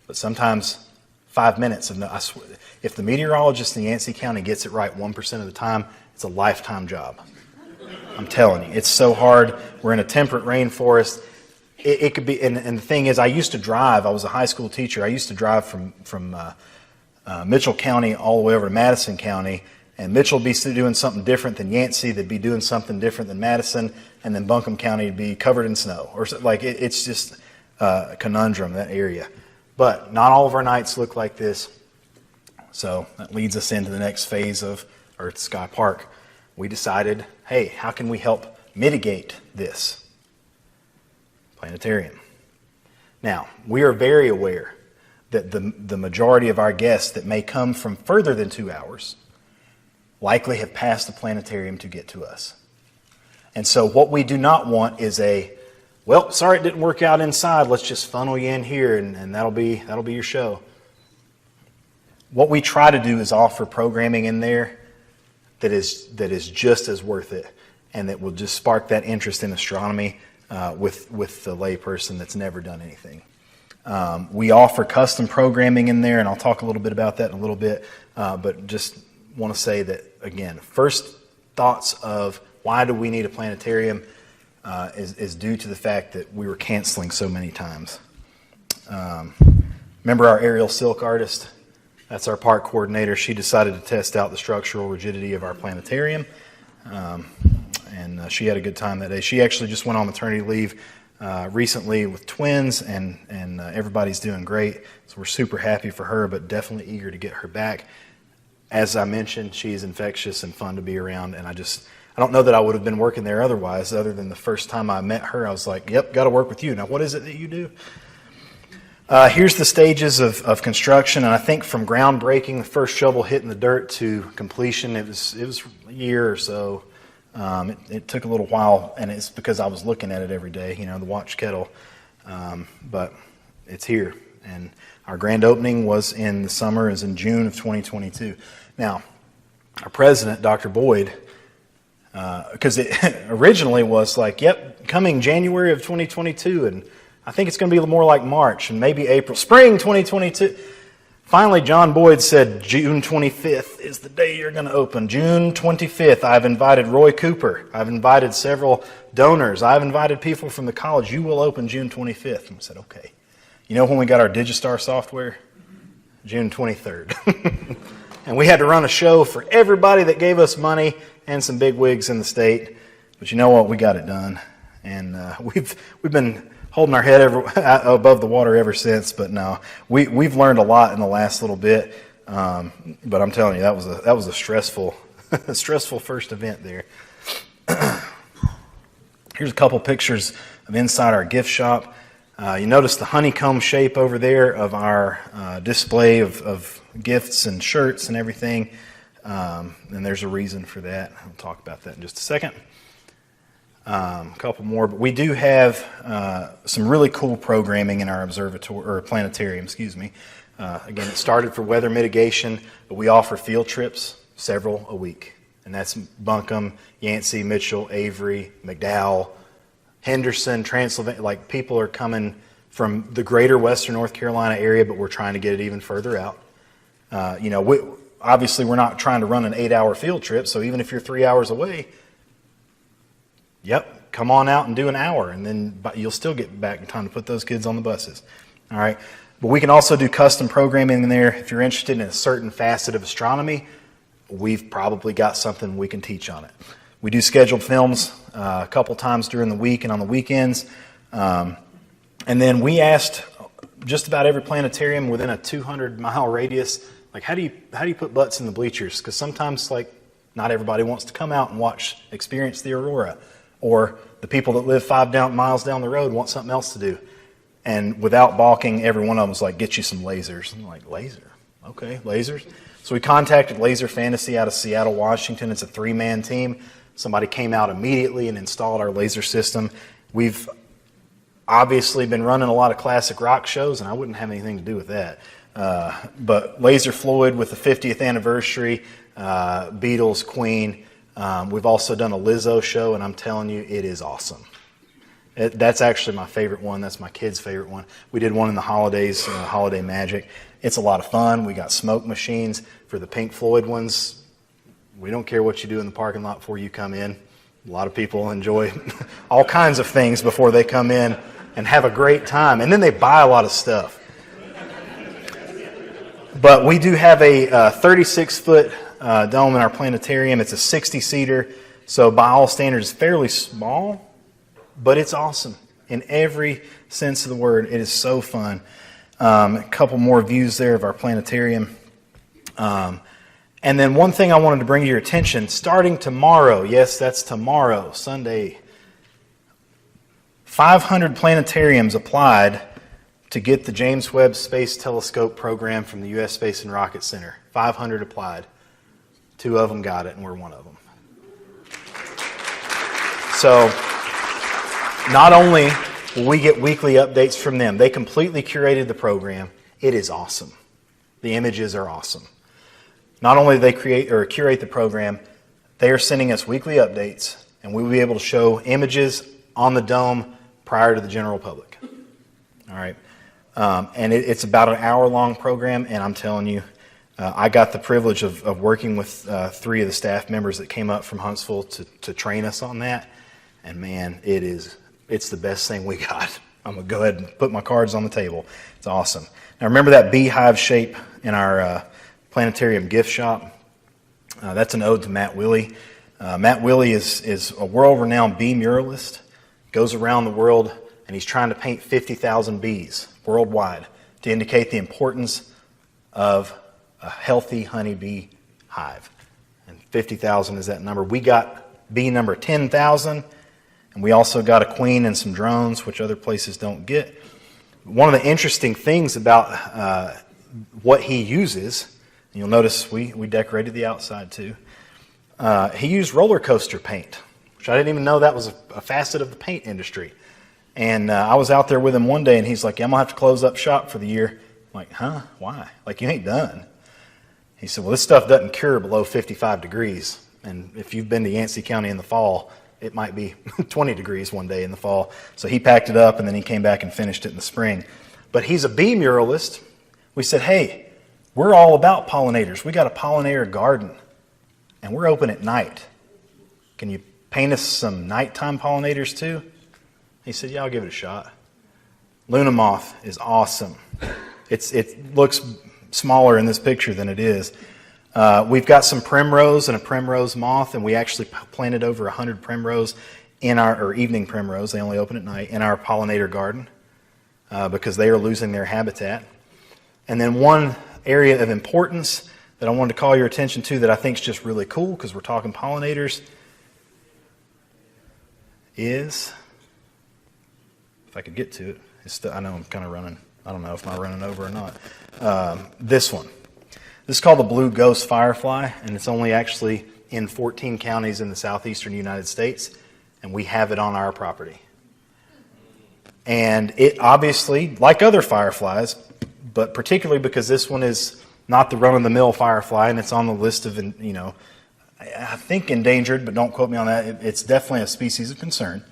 but sometimes 5 minutes of notice. If the meteorologist in Yancey County gets it right 1% of the time, it's a lifetime job. I'm telling you, it's so hard. We're in a temperate rainforest. It could be, and the thing is, I used to drive. I was a high school teacher. I used to drive from Mitchell County all the way over to Madison County, and Mitchell would be doing something different than Yancey. They'd be doing something different than Madison, and then Buncombe County would be covered in snow. Or it's just a conundrum, that area. But not all of our nights look like this. So that leads us into the next phase of Earth Sky Park. We decided, hey, how can we help mitigate this? Planetarium. Now, we are very aware that the majority of our guests that may come from further than 2 hours likely have passed the planetarium to get to us. And so what we do not want is sorry it didn't work out inside, let's just funnel you in here and that'll be your show. What we try to do is offer programming in there that is just as worth it and that will just spark that interest in astronomy with the layperson that's never done anything. We offer custom programming in there, and I'll talk a little bit about that in a little bit, but just want to say that, again, first thoughts of why do we need a planetarium is due to the fact that we were canceling so many times. Remember our aerial silk artist? That's our park coordinator. She decided to test out the structural rigidity of our planetarium, and she had a good time that day. She actually just went on maternity leave recently with twins, and everybody's doing great. So we're super happy for her, but definitely eager to get her back. As I mentioned, she's infectious and fun to be around, and I don't know that I would have been working there otherwise, other than the first time I met her, I was like, yep, got to work with you. Now, what is it that you do? Here's the stages of construction, and I think from groundbreaking, the first shovel hitting the dirt, to completion, it was a year or so. It took a little while, and it's because I was looking at it every day, the watch kettle. But it's here, and our grand opening was in the summer, is in June of 2022. Now, our president, Dr. Boyd, because it originally was like, yep, coming January of 2022, and I think it's going to be more like March and maybe April, spring 2022. Finally, John Boyd said June 25th is the day you're going to open. June 25th, I've invited Roy Cooper. I've invited several donors. I've invited people from the college. You will open June 25th. And I said, okay. You know when we got our Digistar software? June 23rd. And we had to run a show for everybody that gave us money and some big wigs in the state. But you know what? We got it done. And we've been holding our head above the water ever since. But no, we've learned a lot in the last little bit. But I'm telling you, that was a stressful a stressful first event there. Here's a couple pictures of inside our gift shop. You notice the honeycomb shape over there of our display of gifts and shirts and everything. And there's a reason for that. I'll talk about that in just a second. A couple more, but we do have some really cool programming in our observatory or planetarium. Again, it started for weather mitigation, but we offer field trips, several a week, and that's Buncombe, Yancey, Mitchell, Avery, McDowell, Henderson, Transylvania. Like, people are coming from the greater Western North Carolina area, but we're trying to get it even further out. Obviously, we're not trying to run an 8-hour field trip, so even if you're 3 hours away, come on out and do an hour, and then you'll still get back in time to put those kids on the buses. All right, but we can also do custom programming in there. If you're interested in a certain facet of astronomy, we've probably got something we can teach on it. We do scheduled films a couple times during the week and on the weekends, and then we asked just about every planetarium within a 200-mile radius, like, how do you put butts in the bleachers? Because sometimes, like, not everybody wants to come out and experience the aurora. Or the people that live 5 miles down the road want something else to do. And without balking, every one of them was like, get you some lasers. I'm like, laser? Okay, lasers. So we contacted Laser Fantasy out of Seattle, Washington. It's a 3-man team. Somebody came out immediately and installed our laser system. We've obviously been running a lot of classic rock shows, and I wouldn't have anything to do with that. But Laser Floyd with the 50th anniversary, Beatles, Queen. We've also done a Lizzo show, and I'm telling you, it is awesome. That's actually my favorite one. That's my kids' favorite one. We did one in the holidays, Holiday Magic. It's a lot of fun. We got smoke machines for the Pink Floyd ones. We don't care what you do in the parking lot before you come in. A lot of people enjoy all kinds of things before they come in and have a great time. And then they buy a lot of stuff. But we do have a 36-foot dome in our planetarium. It's a 60-seater, so by all standards, fairly small, but it's awesome in every sense of the word. It is so fun. A couple more views there of our planetarium. And then one thing I wanted to bring to your attention, starting tomorrow, yes, that's tomorrow, Sunday, 500 planetariums applied to get the James Webb Space Telescope program from the U.S. Space and Rocket Center. 500 applied. 2 of them got it, and we're one of them. So, not only will we get weekly updates from them, they completely curated the program. It is awesome. The images are awesome. Not only do they curate the program, they are sending us weekly updates, and we will be able to show images on the dome prior to the general public. All right. And it's about an hour-long program, and I'm telling you, I got the privilege of working with 3 of the staff members that came up from Huntsville to train us on that. And man, it's the best thing we got. I'm going to go ahead and put my cards on the table. It's awesome. Now remember that beehive shape in our planetarium gift shop? That's an ode to Matt Willey. Matt Willey is a world-renowned bee muralist. Goes around the world, and he's trying to paint 50,000 bees worldwide to indicate the importance of a healthy honeybee hive. And 50,000 is that number. We got bee number 10,000, and we also got a queen and some drones, which other places don't get. One of the interesting things about what he uses, and you'll notice we decorated the outside too, he used roller coaster paint, which I didn't even know that was a facet of the paint industry. And I was out there with him one day, and he's like, yeah, I'm going to have to close up shop for the year. I'm like, huh? Why? Like, you ain't done. He said, well, this stuff doesn't cure below 55 degrees. And if you've been to Yancey County in the fall, it might be 20 degrees one day in the fall. So he packed it up, and then he came back and finished it in the spring. But he's a bee muralist. We said, hey, we're all about pollinators. We got a pollinator garden, and we're open at night. Can you paint us some nighttime pollinators too? He said, yeah, I'll give it a shot. Luna moth is awesome. It looks smaller in this picture than it is. We've got some primrose and a primrose moth, and we actually planted over 100 primrose or evening primrose, they only open at night, in our pollinator garden because they are losing their habitat. And then one area of importance, that I wanted to call your attention to that I think is just really cool because we're talking pollinators is, if I could get to it, I know I'm kind of running, I don't know if I'm running over or not. This one. This is called the blue ghost firefly, and it's only actually in 14 counties in the southeastern United States, and we have it on our property. And it obviously, like other fireflies, but particularly because this one is not the run-of-the-mill firefly, and it's on the list of, I think endangered, but don't quote me on that. It's definitely a species of concern.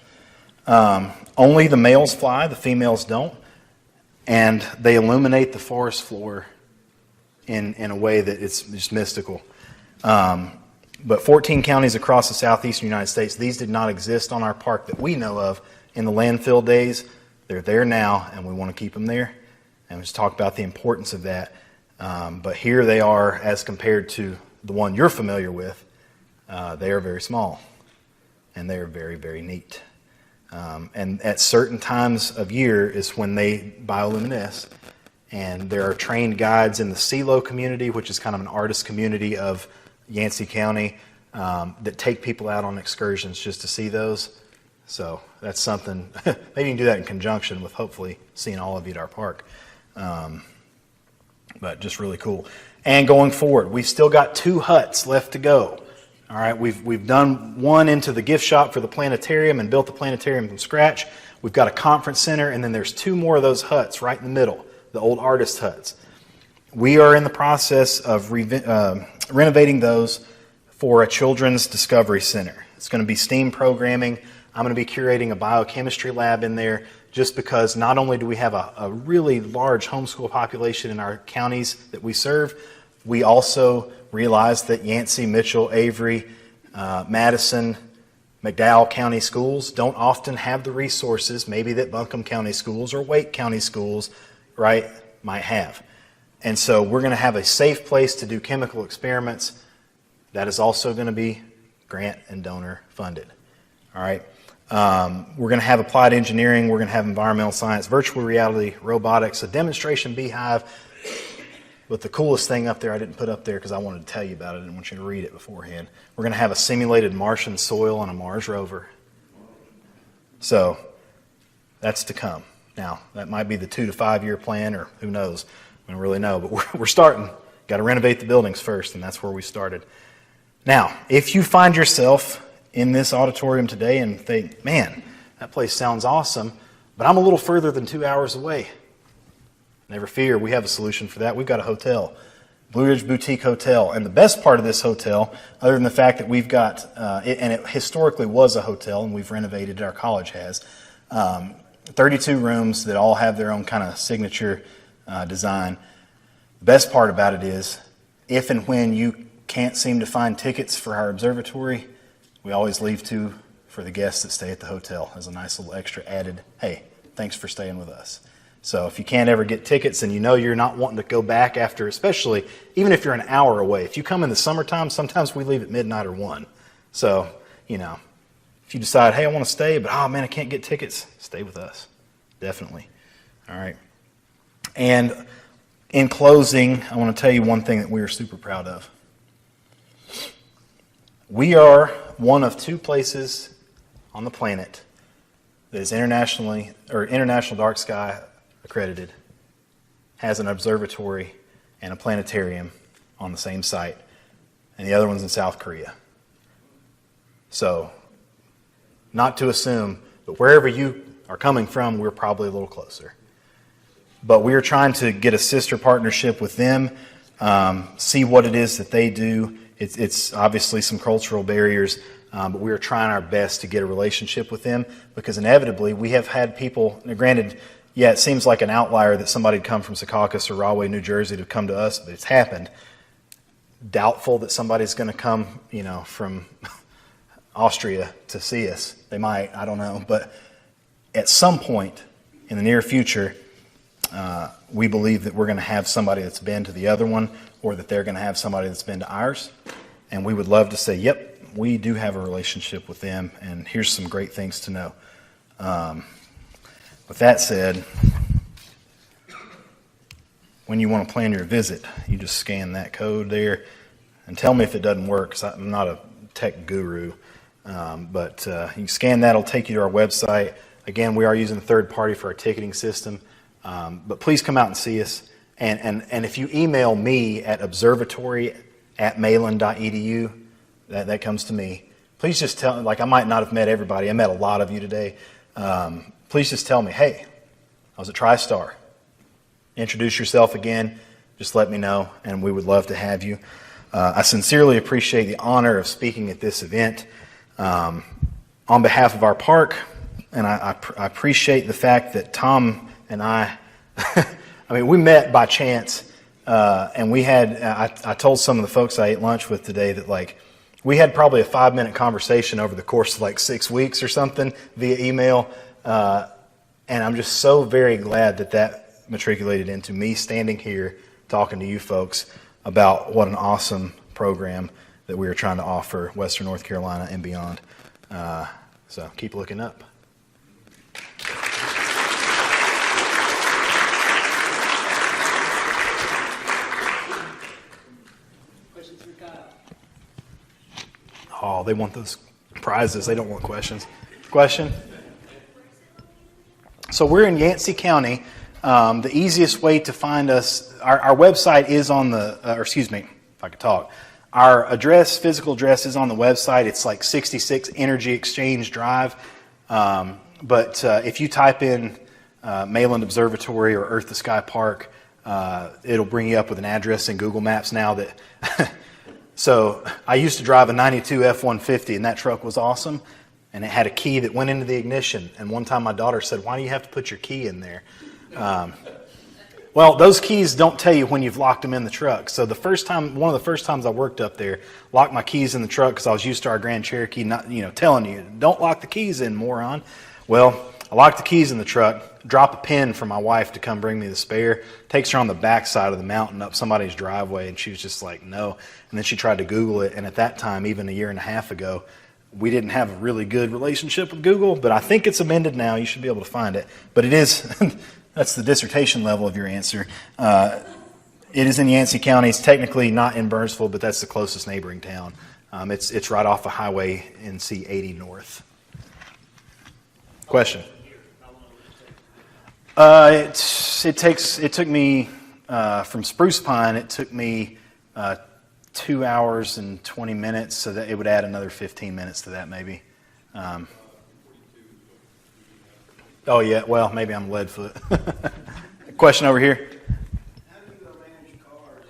Only the males fly, the females don't, and they illuminate the forest floor in a way that it's just mystical. But 14 counties across the southeastern United States, these did not exist on our park that we know of in the landfill days. They're there now, and we want to keep them there. And we just talked about the importance of that. But here they are as compared to the one you're familiar with. They are very small, and they are very, very neat. And at certain times of year is when they bioluminesce. And there are trained guides in the CeeLo community, which is kind of an artist community of Yancey County, that take people out on excursions just to see those. So that's something, maybe you can do that in conjunction with hopefully seeing all of you at our park. But just really cool. And going forward, we've still got 2 huts left to go. All right, we've done one into the gift shop for the planetarium and built the planetarium from scratch. We've got a conference center, and then there's 2 more of those huts right in the middle, the old artist huts. We are in the process of renovating those for a children's discovery center. It's going to be STEAM programming. I'm going to be curating a biochemistry lab in there just because not only do we have a really large homeschool population in our counties that we serve, we also realize that Yancey, Mitchell, Avery, Madison, McDowell County schools don't often have the resources maybe that Buncombe County schools or Wake County schools, right, might have. And so we're going to have a safe place to do chemical experiments that is also going to be grant and donor funded. All right. We're going to have applied engineering. We're going to have environmental science, virtual reality, robotics, a demonstration beehive. But the coolest thing up there I didn't put up there because I wanted to tell you about it. I didn't want you to read it beforehand. We're going to have a simulated Martian soil on a Mars rover. So that's to come. Now, that might be the 2 to 5 year plan, or who knows. We don't really know, but we're starting. Got to renovate the buildings first, and that's where we started. Now, if you find yourself in this auditorium today and think, man, that place sounds awesome, but I'm a little further than 2 hours away. Never fear, we have a solution for that. We've got a hotel, Blue Ridge Boutique Hotel. And the best part of this hotel, other than the fact that we've got, and it historically was a hotel, and we've renovated it, our college has, 32 rooms that all have their own kind of signature design. The best part about it is, if and when you can't seem to find tickets for our observatory, we always leave 2 for the guests that stay at the hotel as a nice little extra added, hey, thanks for staying with us. So if you can't ever get tickets and you know you're not wanting to go back after, especially, even if you're an hour away. If you come in the summertime, sometimes we leave at midnight or 1. So, if you decide, hey, I want to stay, but, oh, man, I can't get tickets, stay with us. Definitely. All right. And in closing, I want to tell you one thing that we are super proud of. We are one of 2 places on the planet that is International Dark Sky accredited, has an observatory and a planetarium on the same site, and the other one's in South Korea. So, not to assume, but wherever you are coming from, we're probably a little closer. But we are trying to get a sister partnership with them, see what it is that they do. It's obviously some cultural barriers, but we are trying our best to get a relationship with them because inevitably we have had people, granted, yeah, it seems like an outlier that somebody would come from Secaucus or Rahway, New Jersey to come to us, but it's happened. Doubtful that somebody's going to come, from Austria to see us. They might, I don't know. But at some point in the near future, we believe that we're going to have somebody that's been to the other one or that they're going to have somebody that's been to ours. And we would love to say, yep, we do have a relationship with them, and here's some great things to know. With that said, when you want to plan your visit, you just scan that code there and tell me if it doesn't work, because I'm not a tech guru. But you can scan that, it'll take you to our website. Again, we are using a third party for our ticketing system. But please come out and see us. And if you email me at observatory@mayland.edu, that comes to me. Please just tell, like, I might not have met everybody. I met a lot of you today. Please just tell me, hey, I was at TriStar. Introduce yourself again. Just let me know, and we would love to have you. I sincerely appreciate the honor of speaking at this event on behalf of our park, and I appreciate the fact that Tom and I we met by chance, and we had, I told some of the folks I ate lunch with today that, like, we had probably a 5-minute conversation over the course of like 6 weeks or something via email, and I'm just so very glad that matriculated into me standing here talking to you folks about what an awesome program that we are trying to offer Western North Carolina and beyond. So keep looking up. Questions for Kyle? Oh, they want those prizes. They don't want questions. Question? So we're in Yancey County. The easiest way to find us, our website is on the, excuse me, if I could talk. Our address, physical address, is on the website. It's like 66 Energy Exchange Drive. But if you type in Mayland Observatory or Earth to Sky Park, it'll bring you up with an address in Google Maps now that... So I used to drive a 92 F-150, and that truck was awesome. And it had a key that went into the ignition. And one time my daughter said, "Why do you have to put your key in there?" Well, those keys don't tell you when you've locked them in the truck. So one of the first times I worked up there, locked my keys in the truck because I was used to our Grand Cherokee, not, telling you, don't lock the keys in, moron. Well, I locked the keys in the truck, drop a pin for my wife to come bring me the spare, takes her on the back side of the mountain up somebody's driveway, and she was just like, no. And then she tried to Google it, and at that time, even a year and a half ago, we didn't have a really good relationship with Google, but I think it's amended now. You should be able to find it. But it is... That's the dissertation level of your answer. It is in Yancey County. It's technically not in Burnsville, but that's the closest neighboring town. It's right off of Highway NC 80 North. Question? It took me from Spruce Pine. It took me 2 hours and 20 minutes, so that it would add another 15 minutes to that, maybe. Oh, yeah, well, maybe I'm Leadfoot. Question over here. How do you manage cars?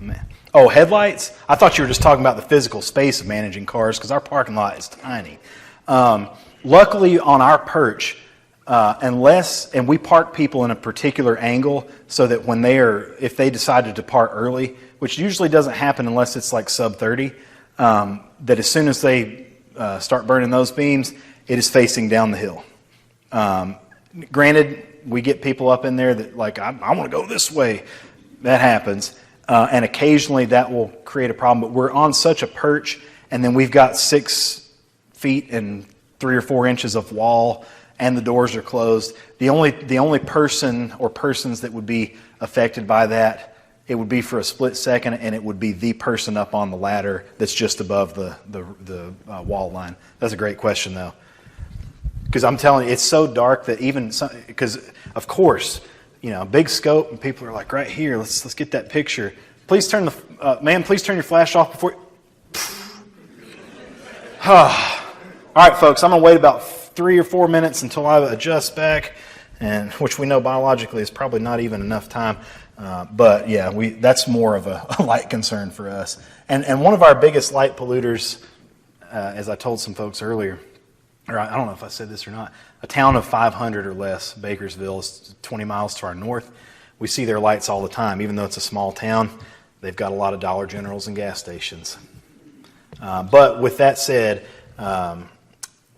Man. Oh, headlights? I thought you were just talking about the physical space of managing cars, because our parking lot is tiny. Luckily, on our perch, and we park people in a particular angle so that if they decide to depart early, which usually doesn't happen unless it's like sub 30, that as soon as they start burning those beams, it is facing down the hill. Granted, we get people up in there that like, I want to go this way. That happens. And occasionally that will create a problem, but we're on such a perch, and then we've got 6 feet and 3 or 4 inches of wall, and the doors are closed. The only person or persons that would be affected by that, it would be for a split second, and it would be the person up on the ladder that's just above the wall line. That's a great question, though. Because I'm telling you, it's so dark that because of course, big scope, and people are like, right here, let's get that picture. Please turn please turn your flash off before. All right, folks, I'm gonna wait about 3 or 4 minutes until I adjust back, and which we know biologically is probably not even enough time. But yeah, that's more of a light concern for us. And one of our biggest light polluters, as I told some folks earlier, or I don't know if I said this or not, a town of 500 or less, Bakersville, is 20 miles to our north. We see their lights all the time. Even though it's a small town, they've got a lot of Dollar Generals and gas stations. But with that said,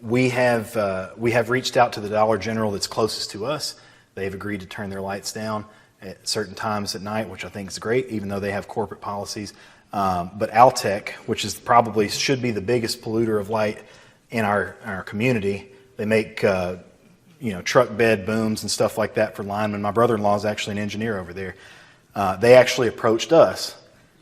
we have reached out to the Dollar General that's closest to us. They've agreed to turn their lights down at certain times at night, which I think is great, even though they have corporate policies. But Altec, which is should be the biggest polluter of light in our community, they make truck bed booms and stuff like that for linemen. My brother-in-law is actually an engineer over there. They actually approached us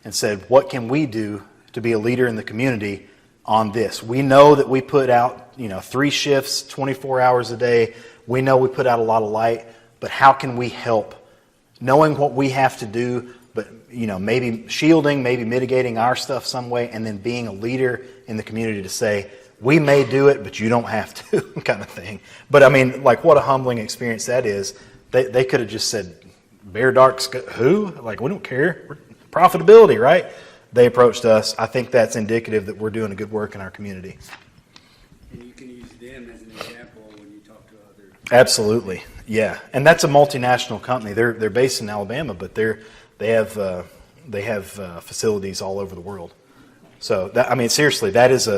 and said, what can we do to be a leader in the community on this? We know that we put out 3 shifts, 24 hours a day. We know we put out a lot of light, but how can we help? Knowing what we have to do, but maybe shielding, maybe mitigating our stuff some way, and then being a leader in the community to say, we may do it, but you don't have to, kind of thing. But I mean, like, what a humbling experience that is. They could have just said, Bear Dark, who? Like, we don't care. Profitability, right? They approached us. I think that's indicative that we're doing a good work in our community. And you can use them as an example when you talk to others. Absolutely, yeah. And that's a multinational company. They're based in Alabama, but they have facilities all over the world. So seriously, that is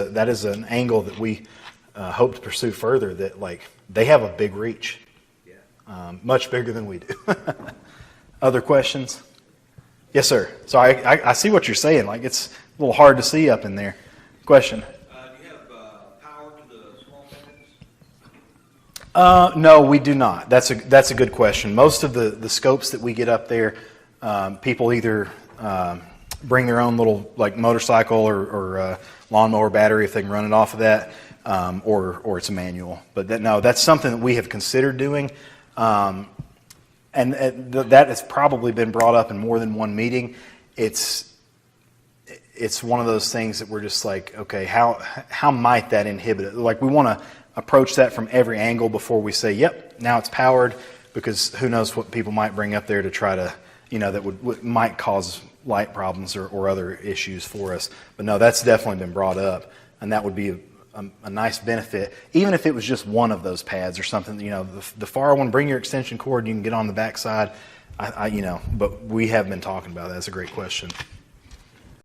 an angle that we hope to pursue further. That they have a big reach, much bigger than we do. Other questions? Yes, sir. So I see what you're saying. Like, it's a little hard to see up in there. Question? Do you have power to the small panels? No, we do not. That's a good question. Most of the scopes that we get up there, people either bring their own little motorcycle or lawnmower battery if they can run it off of that, or it's a manual. But that's something that we have considered doing. And that has probably been brought up in more than one meeting. It's one of those things that we're just like, okay, how might that inhibit it? Like, we want to approach that from every angle before we say, yep, now it's powered, because who knows what people might bring up there to try to, that might cause light problems or other issues for us. But no, that's definitely been brought up, and that would be a nice benefit, even if it was just one of those pads or something. The far one, bring your extension cord, you can get on the back side. But we have been talking about that. That's a great question.